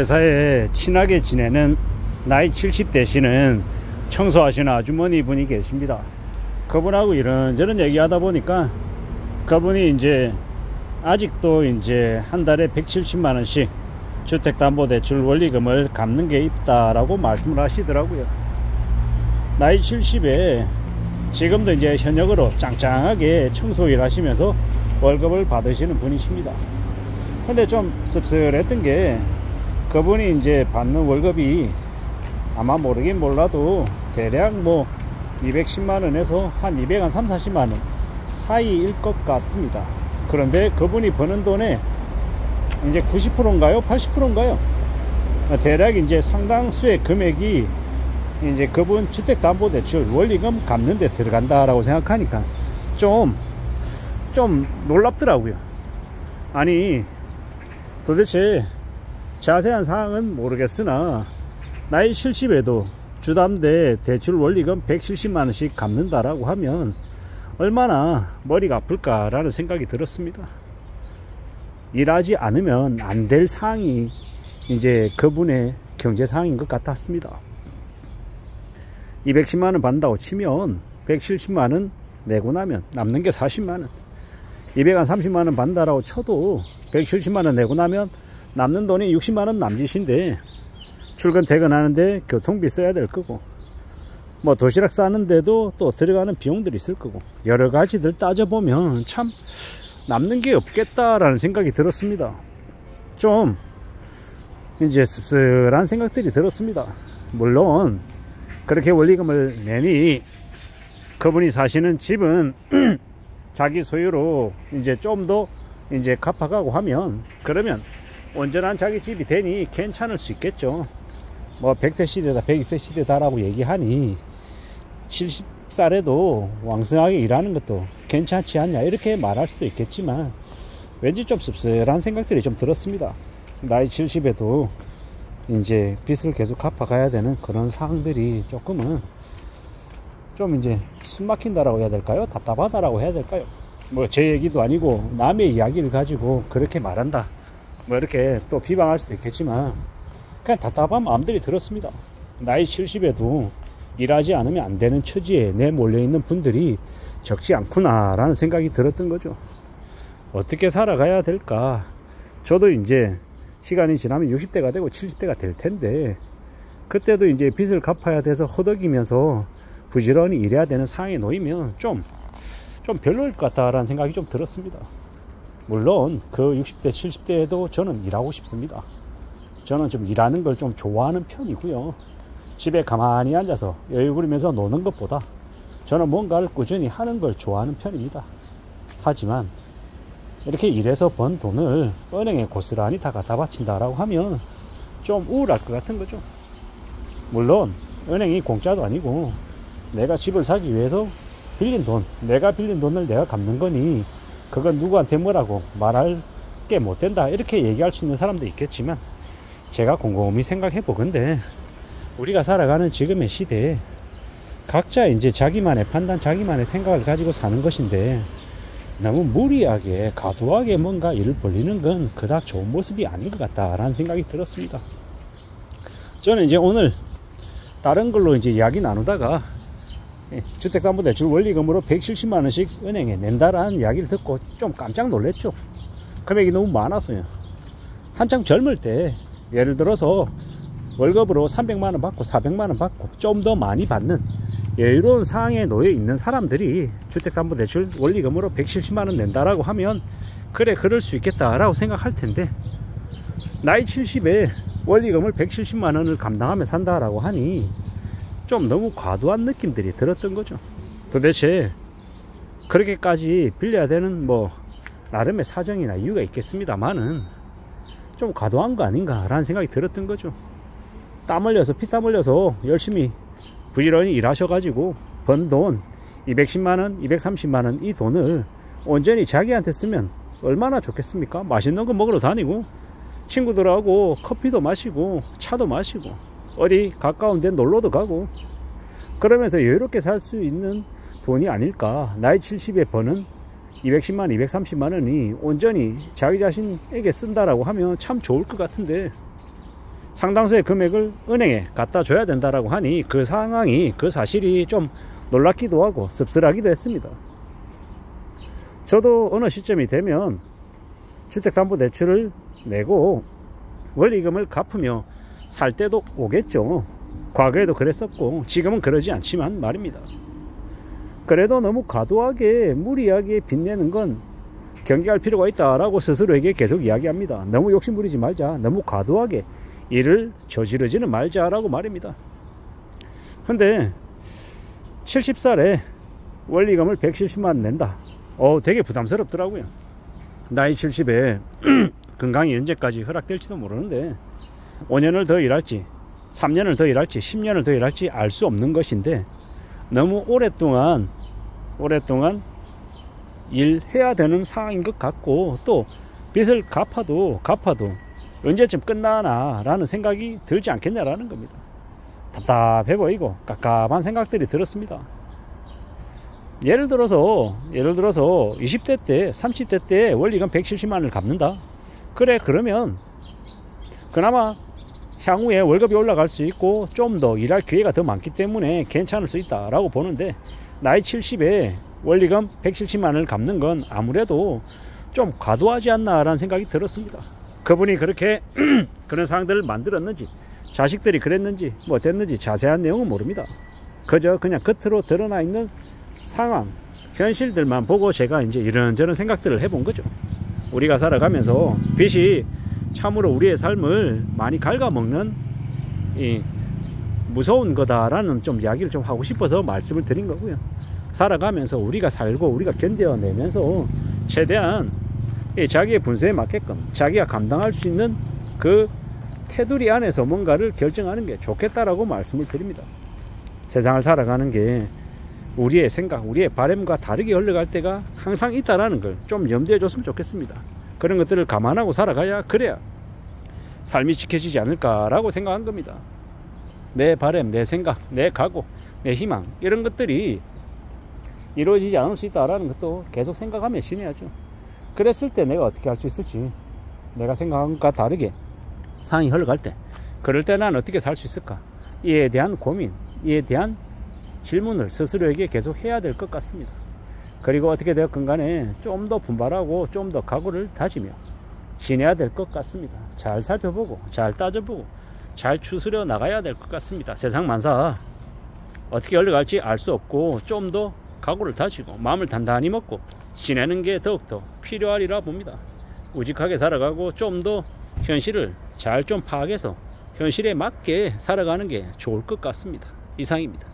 회사에 친하게 지내는 나이 70 되시는 청소하시는 아주머니 분이 계십니다. 그분하고 이런저런 얘기하다 보니까 그분이 이제 아직도 이제 한 달에 170만원씩 주택담보대출 원리금을 갚는 게 있다라고 말씀을 하시더라고요. 나이 70에 지금도 이제 현역으로 짱짱하게 청소일 하시면서 월급을 받으시는 분이십니다. 근데 좀 씁쓸했던 게 그분이 이제 받는 월급이 아마 모르긴 몰라도 대략 뭐 210만원에서 한 230-40만원 사이일 것 같습니다. 그런데 그분이 버는 돈의 이제 90%인가요? 80%인가요? 대략 이제 상당수의 금액이 이제 그분 주택담보대출 원리금 갚는 데 들어간다라고 생각하니까 좀 놀랍더라고요. 아니 도대체 자세한 사항은 모르겠으나 나이 70에도 주담대 대출 원리금 170만원씩 갚는다라고 하면 얼마나 머리가 아플까라는 생각이 들었습니다. 일하지 않으면 안 될 상황이 이제 그분의 경제 상황인 것 같았습니다. 210만원 받는다고 치면 170만원 내고 나면 남는 게 40만원, 230만원 받는다라고 쳐도 170만원 내고 나면 남는 돈이 60만원 남짓인데 출근 퇴근하는데 교통비 써야 될 거고 뭐 도시락 싸는데도 또 들어가는 비용들이 있을 거고 여러 가지들 따져보면 참 남는 게 없겠다라는 생각이 들었습니다. 좀 이제 씁쓸한 생각들이 들었습니다. 물론 그렇게 원리금을 내니 그분이 사시는 집은 자기 소유로 이제 좀 더 이제 갚아가고 하면 그러면 온전한 자기 집이 되니 괜찮을 수 있겠죠. 뭐 100세 시대다 120세 시대다라고 얘기하니 70살에도 왕성하게 일하는 것도 괜찮지 않냐 이렇게 말할 수도 있겠지만 왠지 좀 씁쓸한 생각들이 좀 들었습니다. 나이 70에도 이제 빚을 계속 갚아가야 되는 그런 상황들이 조금은 좀 이제 숨막힌다라고 해야 될까요? 답답하다라고 해야 될까요? 뭐 제 얘기도 아니고 남의 이야기를 가지고 그렇게 말한다 뭐 이렇게 또 비방할 수도 있겠지만 그냥 답답한 마음들이 들었습니다. 나이 70에도 일하지 않으면 안 되는 처지에 내몰려 있는 분들이 적지 않구나 라는 생각이 들었던 거죠. 어떻게 살아가야 될까? 저도 이제 시간이 지나면 60대가 되고 70대가 될 텐데 그때도 이제 빚을 갚아야 돼서 허덕이면서 부지런히 일해야 되는 상황에 놓이면 좀 별로일 것 같다라는 생각이 좀 들었습니다. 물론 그 60대 70대에도 저는 일하고 싶습니다. 저는 좀 일하는 걸 좀 좋아하는 편이고요. 집에 가만히 앉아서 여유 부리면서 노는 것보다 저는 뭔가를 꾸준히 하는 걸 좋아하는 편입니다. 하지만 이렇게 일해서 번 돈을 은행에 고스란히 다 갖다 바친다라고 하면 좀 우울할 것 같은 거죠. 물론 은행이 공짜도 아니고 내가 집을 사기 위해서 빌린 돈, 내가 빌린 돈을 내가 갚는 거니 그건 누구한테 뭐라고 말할 게 못 된다 이렇게 얘기할 수 있는 사람도 있겠지만 제가 곰곰이 생각해 보건데 우리가 살아가는 지금의 시대에 각자 이제 자기만의 판단, 자기만의 생각을 가지고 사는 것인데 너무 무리하게 과도하게 뭔가 일을 벌리는 건 그닥 좋은 모습이 아닌 것 같다라는 생각이 들었습니다. 저는 이제 오늘 다른 걸로 이제 이야기 나누다가 주택담보대출 원리금으로 170만원씩 은행에 낸다라는 이야기를 듣고 좀 깜짝 놀랐죠. 금액이 너무 많아서요. 한창 젊을 때 예를 들어서 월급으로 300만원 받고 400만원 받고 좀 더 많이 받는 여유로운 상황에 놓여 있는 사람들이 주택담보대출 원리금으로 170만원 낸다라고 하면 그래 그럴 수 있겠다라고 생각할 텐데 나이 70에 원리금을 170만원을 감당하며 산다라고 하니 좀 너무 과도한 느낌들이 들었던 거죠. 도대체 그렇게까지 빌려야 되는 뭐 나름의 사정이나 이유가 있겠습니다만은 좀 과도한 거 아닌가 라는 생각이 들었던 거죠. 땀 흘려서 피땀 흘려서 열심히 부지런히 일하셔가지고 번 돈 210만원 230만원 이 돈을 온전히 자기한테 쓰면 얼마나 좋겠습니까? 맛있는 거 먹으러 다니고 친구들하고 커피도 마시고 차도 마시고 어디 가까운 데 놀러도 가고 그러면서 여유롭게 살 수 있는 돈이 아닐까. 나이 70에 버는 210만 230만 원이 온전히 자기 자신에게 쓴다라고 하면 참 좋을 것 같은데 상당수의 금액을 은행에 갖다 줘야 된다라고 하니 그 상황이, 그 사실이 좀 놀랍기도 하고 씁쓸하기도 했습니다. 저도 어느 시점이 되면 주택담보대출을 내고 원리금을 갚으며 살 때도 오겠죠. 과거에도 그랬었고 지금은 그러지 않지만 말입니다. 그래도 너무 과도하게 무리하게 빚내는 건 경계할 필요가 있다라고 스스로에게 계속 이야기합니다. 너무 욕심부리지 말자, 너무 과도하게 일을 저지르지는 말자라고 말입니다. 근데 70살에 원리금을 170만 낸다. 되게 부담스럽더라고요. 나이 70에 건강이 언제까지 허락될지도 모르는데 5년을 더 일할지 3년을 더 일할지 10년을 더 일할지 알 수 없는 것인데 너무 오랫동안 일해야 되는 상황인 것 같고, 또 빚을 갚아도 언제쯤 끝나나 라는 생각이 들지 않겠냐라는 겁니다. 답답해 보이고 깝깝한 생각들이 들었습니다. 예를 들어서 20대 때 30대 때 원리금 170만을 갚는다. 그래, 그러면 그나마 향후에 월급이 올라갈 수 있고 좀 더 일할 기회가 더 많기 때문에 괜찮을 수 있다 라고 보는데, 나이 70에 원리금 170만을 갚는 건 아무래도 좀 과도하지 않나 라는 생각이 들었습니다. 그분이 그렇게 그런 상황들을 만들었는지, 자식들이 그랬는지 뭐 어땠는지 자세한 내용은 모릅니다. 그냥 겉으로 드러나 있는 상황, 현실들만 보고 제가 이제 이런저런 생각들을 해본 거죠. 우리가 살아가면서 빚이 참으로 우리의 삶을 많이 갉아먹는 무서운 거다라는 좀 이야기를 좀 하고 싶어서 말씀을 드린 거고요. 살아가면서 우리가 살고 우리가 견뎌내면서 최대한 자기의 분수에 맞게끔 자기가 감당할 수 있는 그 테두리 안에서 뭔가를 결정하는 게 좋겠다라고 말씀을 드립니다. 세상을 살아가는 게 우리의 생각, 우리의 바람과 다르게 흘러갈 때가 항상 있다라는 걸 좀 염두에 줬으면 좋겠습니다. 그런 것들을 감안하고 살아가야, 그래야 삶이 지켜지지 않을까라고 생각한 겁니다. 내 바람, 내 생각, 내 각오, 내 희망, 이런 것들이 이루어지지 않을 수 있다라는 것도 계속 생각하며 지내야죠. 그랬을 때 내가 어떻게 할 수 있을지, 내가 생각한 것과 다르게 상황이 흘러갈 때, 그럴 때 난 어떻게 살 수 있을까, 이에 대한 고민, 이에 대한 질문을 스스로에게 계속 해야 될 것 같습니다. 그리고 어떻게 되었건 간에 좀 더 분발하고 좀 더 각오를 다지며 지내야 될 것 같습니다. 잘 살펴보고 잘 따져보고 잘 추스려 나가야 될 것 같습니다. 세상 만사 어떻게 흘러갈지 알 수 없고 좀 더 각오를 다지고 마음을 단단히 먹고 지내는 게 더욱더 필요하리라 봅니다. 우직하게 살아가고 좀 더 현실을 잘 좀 파악해서 현실에 맞게 살아가는 게 좋을 것 같습니다. 이상입니다.